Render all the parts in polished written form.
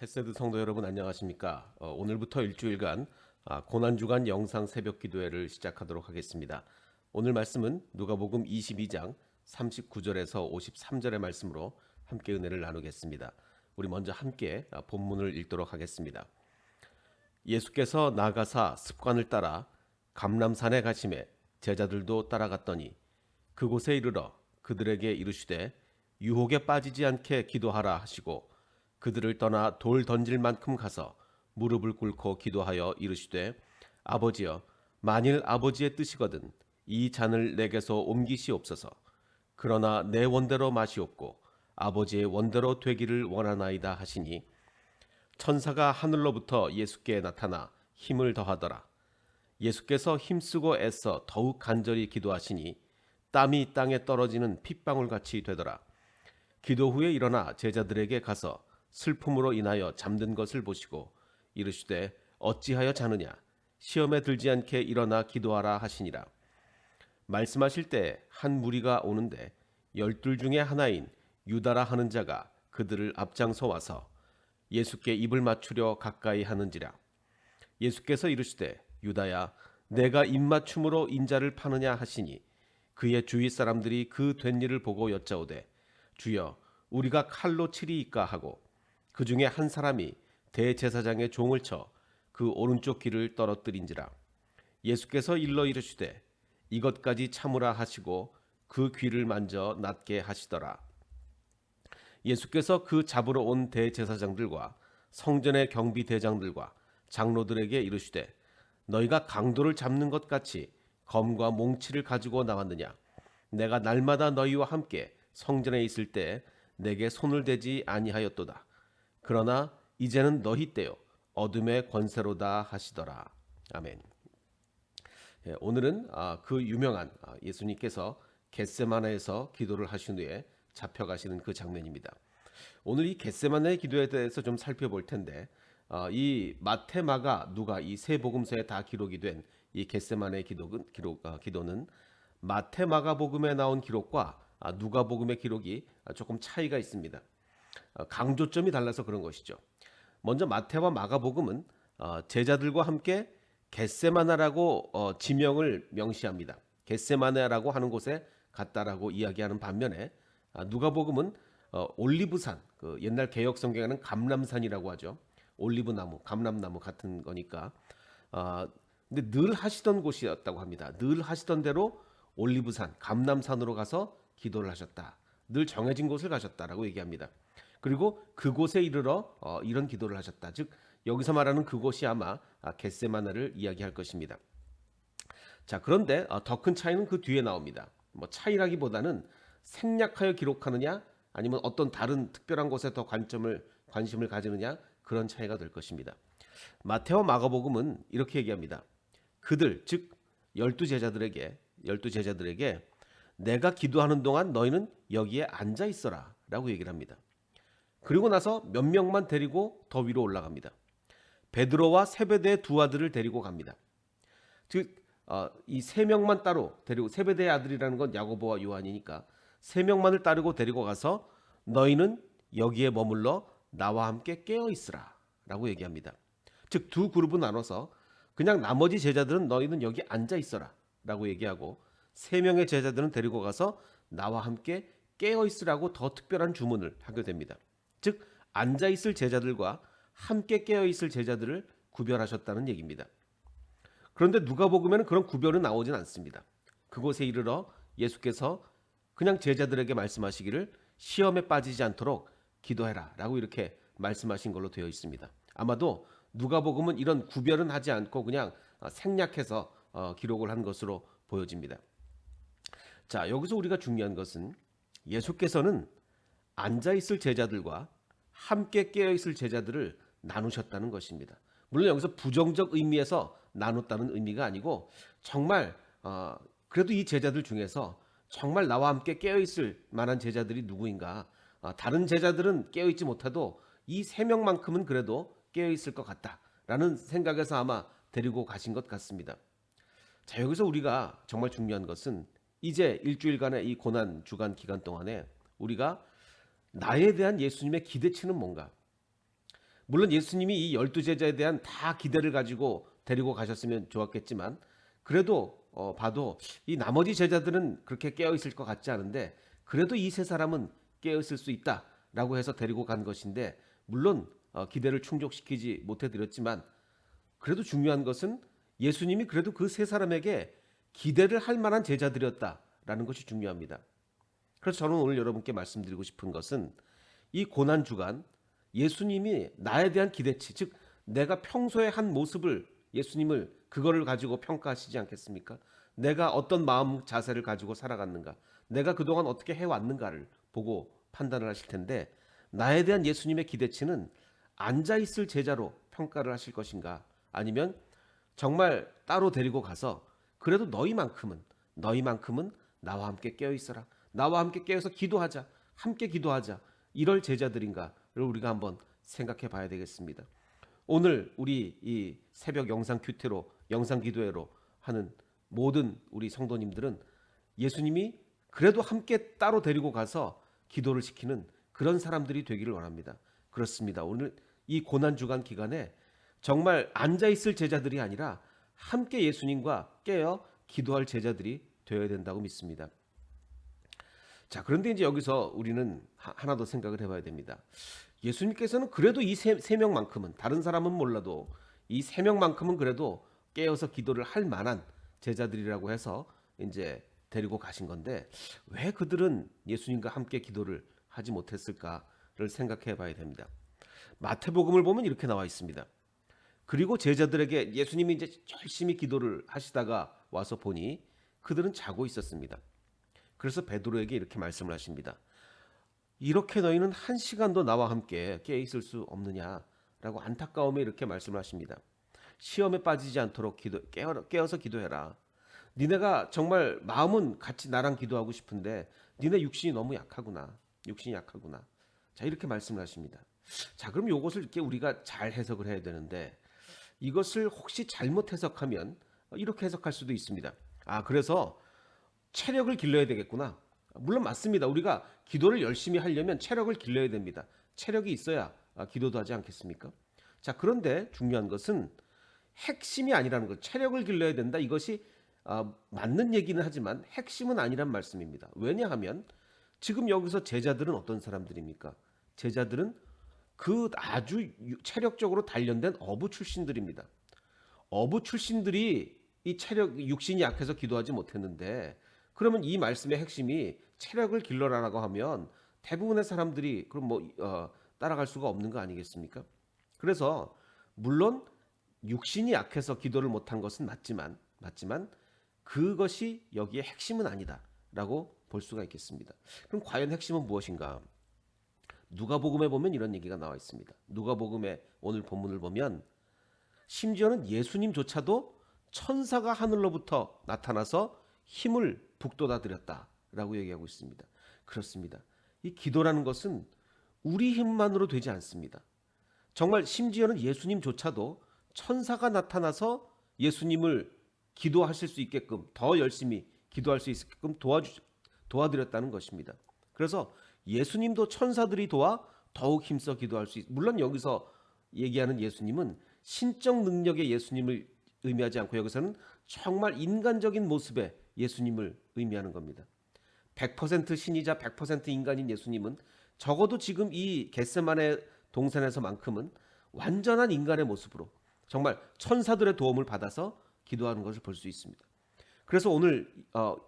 헤세드 성도 여러분 안녕하십니까? 오늘부터 일주일간 고난주간 영상 새벽 기도회를 시작하도록 하겠습니다. 오늘 말씀은 누가복음 22장 39절에서 53절의 말씀으로 함께 은혜를 나누겠습니다. 우리 먼저 함께 본문을 읽도록 하겠습니다. 예수께서 나가사 습관을 따라 감람산에 가시매 제자들도 따라갔더니 그곳에 이르러 그들에게 이르시되 유혹에 빠지지 않게 기도하라 하시고 그들을 떠나 돌 던질 만큼 가서 무릎을 꿇고 기도하여 이르시되 아버지여 만일 아버지의 뜻이거든 이 잔을 내게서 옮기시옵소서. 그러나 내 원대로 마시옵고 아버지의 원대로 되기를 원하나이다 하시니 천사가 하늘로부터 예수께 나타나 힘을 더하더라. 예수께서 힘쓰고 애써 더욱 간절히 기도하시니 땀이 땅에 떨어지는 핏방울같이 되더라. 기도 후에 일어나 제자들에게 가서 슬픔으로 인하여 잠든 것을 보시고 이르시되 어찌하여 자느냐 시험에 들지 않게 일어나 기도하라 하시니라. 말씀하실 때 한 무리가 오는데 열둘 중에 하나인 유다라 하는 자가 그들을 앞장서 와서 예수께 입을 맞추려 가까이 하는지라. 예수께서 이르시되 유다야 내가 입맞춤으로 인자를 파느냐 하시니 그의 주위 사람들이 그 된 일을 보고 여짜오되 주여 우리가 칼로 치리이까 하고 그 중에 한 사람이 대제사장의 종을 쳐 그 오른쪽 귀를 떨어뜨린지라. 예수께서 일러 이르시되 이것까지 참으라 하시고 그 귀를 만져 낫게 하시더라. 예수께서 그 잡으러 온 대제사장들과 성전의 경비대장들과 장로들에게 이르시되 너희가 강도를 잡는 것 같이 검과 몽치를 가지고 나왔느냐. 내가 날마다 너희와 함께 성전에 있을 때 내게 손을 대지 아니하였도다. 그러나 이제는 너희 때요 어둠의 권세로다 하시더라. 아멘. 오늘은 그 유명한 예수님께서 겟세마네에서 기도를 하신 후에 잡혀가시는 그 장면입니다. 오늘 이 겟세마네 기도에 대해서 좀 살펴볼 텐데 이 마태, 마가, 누가 이 세 복음서에 다 기록이 된 이 겟세마네 기도는 마태, 마가 복음에 나온 기록과 누가 복음의 기록이 조금 차이가 있습니다. 강조점이 달라서 그런 것이죠. 먼저 마태와 마가복음은 제자들과 함께 겟세마나라고 지명을 명시합니다. 겟세마네라고 하는 곳에 갔다라고 이야기하는 반면에 누가복음은 올리브산, 그 옛날 개역 성경에는 감람산이라고 하죠. 올리브나무, 감람나무 같은 거니까. 근데 늘 하시던 곳이었다고 합니다. 늘 하시던 대로 올리브산, 감람산으로 가서 기도를 하셨다. 늘 정해진 곳을 가셨다라고 얘기합니다. 그리고 그곳에 이르러 이런 기도를 하셨다. 즉 여기서 말하는 그곳이 아마 겟세마네를 이야기할 것입니다. 자, 그런데 더 큰 차이는 그 뒤에 나옵니다. 뭐 차이라기보다는 생략하여 기록하느냐 아니면 어떤 다른 특별한 곳에 더 관심을 가지느냐 그런 차이가 될 것입니다. 마태와 마가복음은 이렇게 얘기합니다. 그들 즉 열두 제자들에게 내가 기도하는 동안 너희는 여기에 앉아 있어라 라고 얘기를 합니다. 그리고 나서 몇 명만 데리고 더 위로 올라갑니다. 베드로와 세베대의 두 아들을 데리고 갑니다. 즉 이 세 명만 따로 데리고, 세베대의 아들이라는 건 야고보와 요한이니까 세 명만을 따르고 데리고 가서 너희는 여기에 머물러 나와 함께 깨어 있으라 라고 얘기합니다. 즉 두 그룹은 나눠서 그냥 나머지 제자들은 너희는 여기 앉아 있어라 라고 얘기하고 세 명의 제자들은 데리고 가서 나와 함께 깨어 있으라고 더 특별한 주문을 하게 됩니다. 즉 앉아 있을 제자들과 함께 깨어 있을 제자들을 구별하셨다는 얘기입니다. 그런데 누가복음에는 그런 구별은 나오진 않습니다. 그곳에 이르러 예수께서 그냥 제자들에게 말씀하시기를 시험에 빠지지 않도록 기도해라 라고 이렇게 말씀하신 걸로 되어 있습니다. 아마도 누가복음은 이런 구별은 하지 않고 그냥 생략해서 기록을 한 것으로 보여집니다. 자, 여기서 우리가 중요한 것은 예수께서는 앉아 있을 제자들과 함께 깨어 있을 제자들을 나누셨다는 것입니다. 물론 여기서 부정적 의미에서 나눴다는 의미가 아니고 정말 그래도 이 제자들 중에서 정말 나와 함께 깨어 있을 만한 제자들이 누구인가? 다른 제자들은 깨어 있지 못해도 이 세 명만큼은 그래도 깨어 있을 것 같다라는 생각에서 아마 데리고 가신 것 같습니다. 자, 여기서 우리가 정말 중요한 것은 이제 일주일간의 이 고난 주간 기간 동안에 우리가 나에 대한 예수님의 기대치는 뭔가? 물론 예수님이 이 12제자에 대한 다 기대를 가지고 데리고 가셨으면 좋았겠지만 그래도 봐도 이 나머지 제자들은 그렇게 깨어 있을 것 같지 않은데 그래도 이 세 사람은 깨어 있을 수 있다라고 해서 데리고 간 것인데 물론 기대를 충족시키지 못해 드렸지만 그래도 중요한 것은 예수님이 그래도 그 세 사람에게 기대를 할 만한 제자들이었다라는 것이 중요합니다. 그래서 저는 오늘 여러분께 말씀드리고 싶은 것은 이 고난 주간 예수님이 나에 대한 기대치, 즉 내가 평소에 한 모습을 예수님을 그거를 가지고 평가하시지 않겠습니까? 내가 어떤 마음 자세를 가지고 살아갔는가, 내가 그동안 어떻게 해왔는가를 보고 판단을 하실 텐데 나에 대한 예수님의 기대치는 앉아 있을 제자로 평가를 하실 것인가, 아니면 정말 따로 데리고 가서 그래도 너희만큼은 나와 함께 깨어 있어라. 나와 함께 깨어서 기도하자. 함께 기도하자. 이럴 제자들인가를 우리가 한번 생각해 봐야 되겠습니다. 오늘 우리 이 새벽 영상 큐티로 영상 기도회로 하는 모든 우리 성도님들은 예수님이 그래도 함께 따로 데리고 가서 기도를 시키는 그런 사람들이 되기를 원합니다. 그렇습니다. 오늘 이 고난 주간 기간에 정말 앉아 있을 제자들이 아니라 함께 예수님과 깨어 기도할 제자들이 되어야 된다고 믿습니다. 자, 그런데 이제 여기서 우리는 하나 더 생각을 해봐야 됩니다. 예수님께서는 그래도 이 세 명만큼은, 다른 사람은 몰라도 이 세 명만큼은 그래도 깨어서 기도를 할 만한 제자들이라고 해서 이제 데리고 가신 건데 왜 그들은 예수님과 함께 기도를 하지 못했을까를 생각해 봐야 됩니다. 마태복음을 보면 이렇게 나와 있습니다. 그리고 제자들에게 예수님이 이제 열심히 기도를 하시다가 와서 보니 그들은 자고 있었습니다. 그래서 베드로에게 이렇게 말씀을 하십니다. 이렇게 너희는 1시간도 나와 함께 깨어 있을 수 없느냐라고 안타까움에 이렇게 말씀을 하십니다. 시험에 빠지지 않도록 깨어서 기도해라. 니네가 정말 마음은 같이 나랑 기도하고 싶은데 니네 육신이 너무 약하구나. 육신이 약하구나. 자, 이렇게 말씀을 하십니다. 자, 그럼 이것을 이렇게 우리가 잘 해석을 해야 되는데 이것을 혹시 잘못 해석하면 이렇게 해석할 수도 있습니다. 아, 그래서 체력을 길러야 되겠구나. 물론 맞습니다. 우리가 기도를 열심히 하려면 체력을 길러야 됩니다. 체력이 있어야 기도도 하지 않겠습니까? 자, 그런데 중요한 것은 핵심이 아니라는 것. 체력을 길러야 된다. 이것이 맞는 얘기는 하지만 핵심은 아니란 말씀입니다. 왜냐하면 지금 여기서 제자들은 어떤 사람들입니까? 제자들은 그 아주 체력적으로 단련된 어부 출신들입니다. 어부 출신들이 이 체력 육신이 약해서 기도하지 못했는데 그러면 이 말씀의 핵심이 체력을 길러라라고 하면 대부분의 사람들이 그럼 따라갈 수가 없는 거 아니겠습니까? 그래서 물론 육신이 약해서 기도를 못한 것은 맞지만 그것이 여기에 핵심은 아니다라고 볼 수가 있겠습니다. 그럼 과연 핵심은 무엇인가? 누가복음에 보면 이런 얘기가 나와 있습니다. 누가복음의 오늘 본문을 보면 심지어는 예수님조차도 천사가 하늘로부터 나타나서 힘을 북돋아 드렸다라고 얘기하고 있습니다. 그렇습니다. 이 기도라는 것은 우리 힘만으로 되지 않습니다. 정말 심지어는 예수님조차도 천사가 나타나서 예수님을 기도하실 수 있게끔 더 열심히 기도할 수 있게끔 도와드렸다는 것입니다. 그래서 예수님도 천사들이 도와 더욱 힘써 기도할 수 물론 여기서 얘기하는 예수님은 신적 능력의 예수님을 의미하지 않고 여기서는 정말 인간적인 모습의 예수님을 의미하는 겁니다. 100% 신이자 100% 인간인 예수님은 적어도 지금 이 겟세마네 동산에서만큼은 완전한 인간의 모습으로 정말 천사들의 도움을 받아서 기도하는 것을 볼 수 있습니다. 그래서 오늘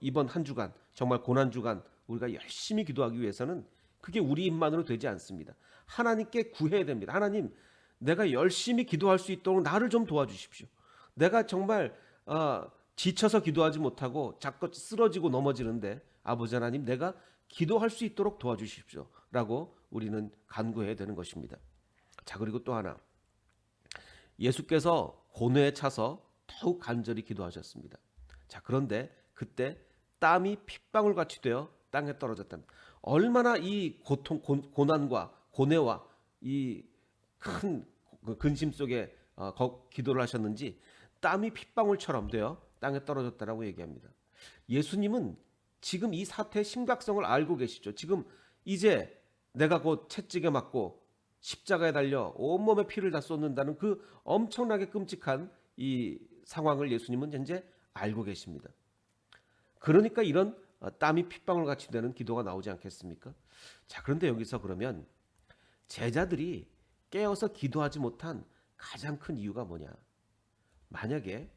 이번 한 주간 정말 고난 주간 우리가 열심히 기도하기 위해서는 그게 우리 힘만으로 되지 않습니다. 하나님께 구해야 됩니다. 하나님, 내가 열심히 기도할 수 있도록 나를 좀 도와주십시오. 내가 정말 지쳐서 기도하지 못하고 자꾸 쓰러지고 넘어지는데 아버지 하나님, 내가 기도할 수 있도록 도와주십시오 라고 우리는 간구해야 되는 것입니다. 자, 그리고 또 하나, 예수께서 고뇌에 차서 더욱 간절히 기도하셨습니다. 자, 그런데 그때 땀이 핏방울같이 되어 땅에 떨어졌답니다. 얼마나 이 고난과 고뇌와 이 큰 근심 속에 기도를 하셨는지 땀이 핏방울처럼 되어 땅에 떨어졌다라고 얘기합니다. 예수님은 지금 이 사태의 심각성을 알고 계시죠. 지금 이제 내가 곧 채찍에 맞고 십자가에 달려 온몸에 피를 다 쏟는다는 그 엄청나게 끔찍한 이 상황을 예수님은 현재 알고 계십니다. 그러니까 이런 땀이 핏방울 같이 되는 기도가 나오지 않겠습니까? 자, 그런데 여기서 그러면 제자들이 깨어서 기도하지 못한 가장 큰 이유가 뭐냐? 만약에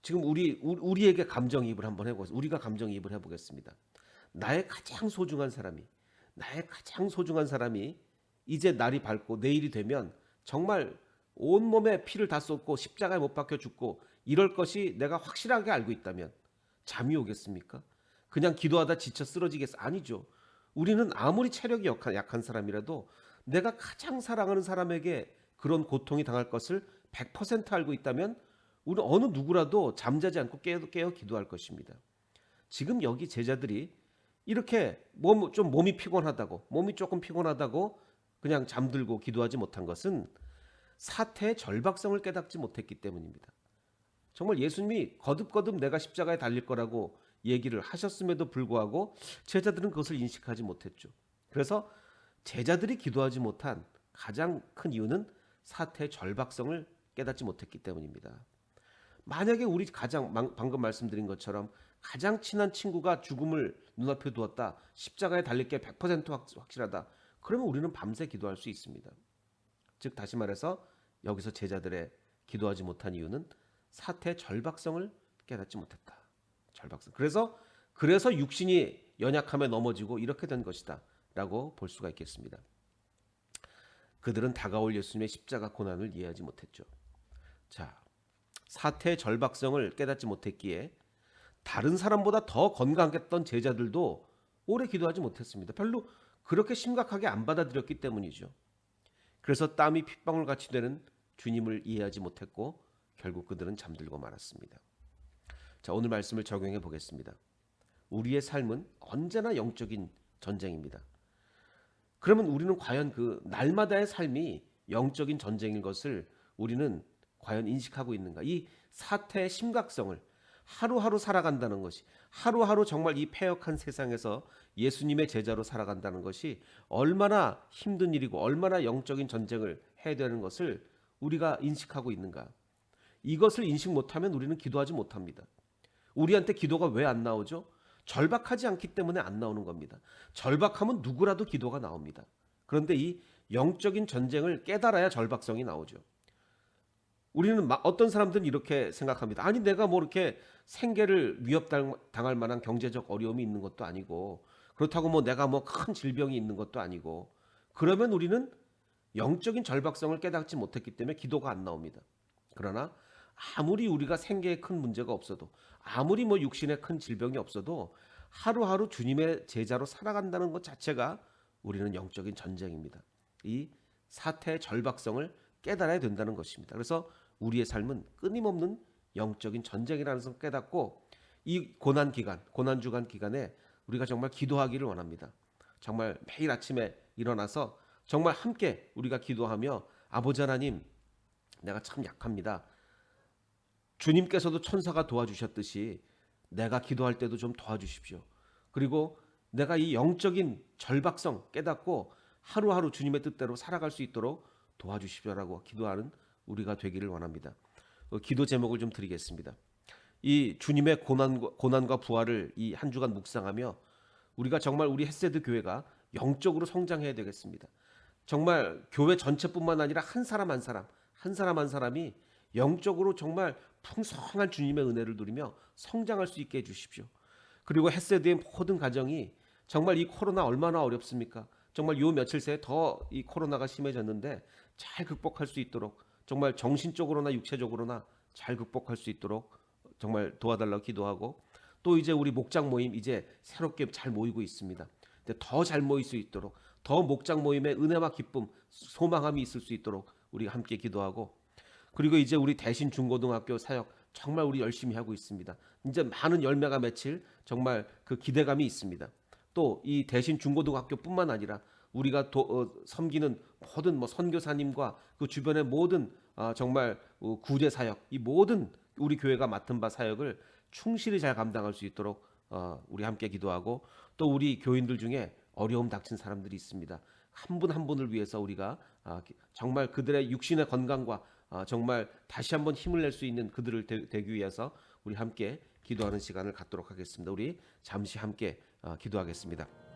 지금 우리에게 감정이입을 한번 해보겠습니다. 우리가 감정이입을 해보겠습니다. 나의 가장 소중한 사람이, 나의 가장 소중한 사람이 이제 날이 밝고 내일이 되면 정말 온몸에 피를 다 쏟고 십자가에 못 박혀 죽고 이럴 것이 내가 확실하게 알고 있다면 잠이 오겠습니까? 그냥 기도하다 지쳐 쓰러지겠어? 아니죠. 우리는 아무리 체력이 약한 사람이라도 내가 가장 사랑하는 사람에게 그런 고통이 당할 것을 100% 알고 있다면 우리 어느 누구라도 잠자지 않고 깨어 기도할 것입니다. 지금 여기 제자들이 이렇게 몸이 피곤하다고, 몸이 조금 피곤하다고 그냥 잠들고 기도하지 못한 것은 사태의 절박성을 깨닫지 못했기 때문입니다. 정말 예수님이 거듭거듭 내가 십자가에 달릴 거라고 얘기를 하셨음에도 불구하고 제자들은 그것을 인식하지 못했죠. 그래서 제자들이 기도하지 못한 가장 큰 이유는 사태의 절박성을 깨닫지 못했기 때문입니다. 만약에 우리 방금 말씀드린 것처럼 가장 친한 친구가 죽음을 눈앞에 두었다. 십자가에 달릴 게 100% 확실하다. 그러면 우리는 밤새 기도할 수 있습니다. 즉 다시 말해서 여기서 제자들의 기도하지 못한 이유는 사태의 절박성을 깨닫지 못했다. 절박성. 그래서 육신이 연약함에 넘어지고 이렇게 된 것이다. 라고 볼 수가 있겠습니다. 그들은 다가올 예수님의 십자가 고난을 이해하지 못했죠. 자, 사태의 절박성을 깨닫지 못했기에 다른 사람보다 더 건강했던 제자들도 오래 기도하지 못했습니다. 별로 그렇게 심각하게 안 받아들였기 때문이죠. 그래서 땀이 핏방울같이 되는 주님을 이해하지 못했고 결국 그들은 잠들고 말았습니다. 자, 오늘 말씀을 적용해 보겠습니다. 우리의 삶은 언제나 영적인 전쟁입니다. 그러면 우리는 과연 그 날마다의 삶이 영적인 전쟁인 것을 우리는 과연 인식하고 있는가? 이 사태의 심각성을 하루하루 살아간다는 것이, 하루하루 정말 이 패역한 세상에서 예수님의 제자로 살아간다는 것이 얼마나 힘든 일이고 얼마나 영적인 전쟁을 해야 되는 것을 우리가 인식하고 있는가? 이것을 인식 못하면 우리는 기도하지 못합니다. 우리한테 기도가 왜 안 나오죠? 절박하지 않기 때문에 안 나오는 겁니다. 절박하면 누구라도 기도가 나옵니다. 그런데 이 영적인 전쟁을 깨달아야 절박성이 나오죠. 우리는 어떤 사람들은 이렇게 생각합니다. 아니 내가 뭐 이렇게 생계를 위협당할 만한 경제적 어려움이 있는 것도 아니고 그렇다고 뭐 내가 뭐 큰 질병이 있는 것도 아니고 그러면 우리는 영적인 절박성을 깨닫지 못했기 때문에 기도가 안 나옵니다. 그러나 아무리 우리가 생계에 큰 문제가 없어도 아무리 뭐 육신에 큰 질병이 없어도 하루하루 주님의 제자로 살아간다는 것 자체가 우리는 영적인 전쟁입니다. 이 사태의 절박성을 깨달아야 된다는 것입니다. 그래서 우리의 삶은 끊임없는 영적인 전쟁이라는 것을 깨닫고 이 고난 주간 기간에 우리가 정말 기도하기를 원합니다. 정말 매일 아침에 일어나서 정말 함께 우리가 기도하며 아버지 하나님, 내가 참 약합니다. 주님께서도 천사가 도와주셨듯이 내가 기도할 때도 좀 도와주십시오. 그리고 내가 이 영적인 절박성 깨닫고 하루하루 주님의 뜻대로 살아갈 수 있도록 도와주십시오라고 기도하는 우리가 되기를 원합니다. 기도 제목을 좀 드리겠습니다. 이 주님의 고난과 부활을 이 한 주간 묵상하며 우리가 정말 우리 헷세드 교회가 영적으로 성장해야 되겠습니다. 정말 교회 전체뿐만 아니라 한 사람 한 사람이 영적으로 정말 풍성한 주님의 은혜를 누리며 성장할 수 있게 해주십시오. 그리고 헷세드의 모든 가정이 정말 이 코로나 얼마나 어렵습니까? 정말 요 며칠 새에 더 이 코로나가 심해졌는데 잘 극복할 수 있도록 정말 정신적으로나 육체적으로나 잘 극복할 수 있도록 정말 도와달라고 기도하고 또 이제 우리 목장 모임 이제 새롭게 잘 모이고 있습니다. 근데 더 잘 모일 수 있도록 더 목장 모임에 은혜와 기쁨, 소망함이 있을 수 있도록 우리 함께 기도하고 그리고 이제 우리 대신 중고등학교 사역 정말 우리 열심히 하고 있습니다. 이제 많은 열매가 맺힐 정말 그 기대감이 있습니다. 또 이 대신 중고등학교뿐만 아니라 우리가 섬기는 모든 뭐 선교사님과 그 주변의 모든 정말 구제 사역 이 모든 우리 교회가 맡은 바 사역을 충실히 잘 감당할 수 있도록 우리 함께 기도하고 또 우리 교인들 중에 어려움 닥친 사람들이 있습니다. 한 분 한 분을 위해서 우리가 정말 그들의 육신의 건강과 정말 다시 한번 힘을 낼 수 있는 그들을 되기 위해서 우리 함께 기도하는 시간을 갖도록 하겠습니다. 우리 잠시 함께 기도하겠습니다.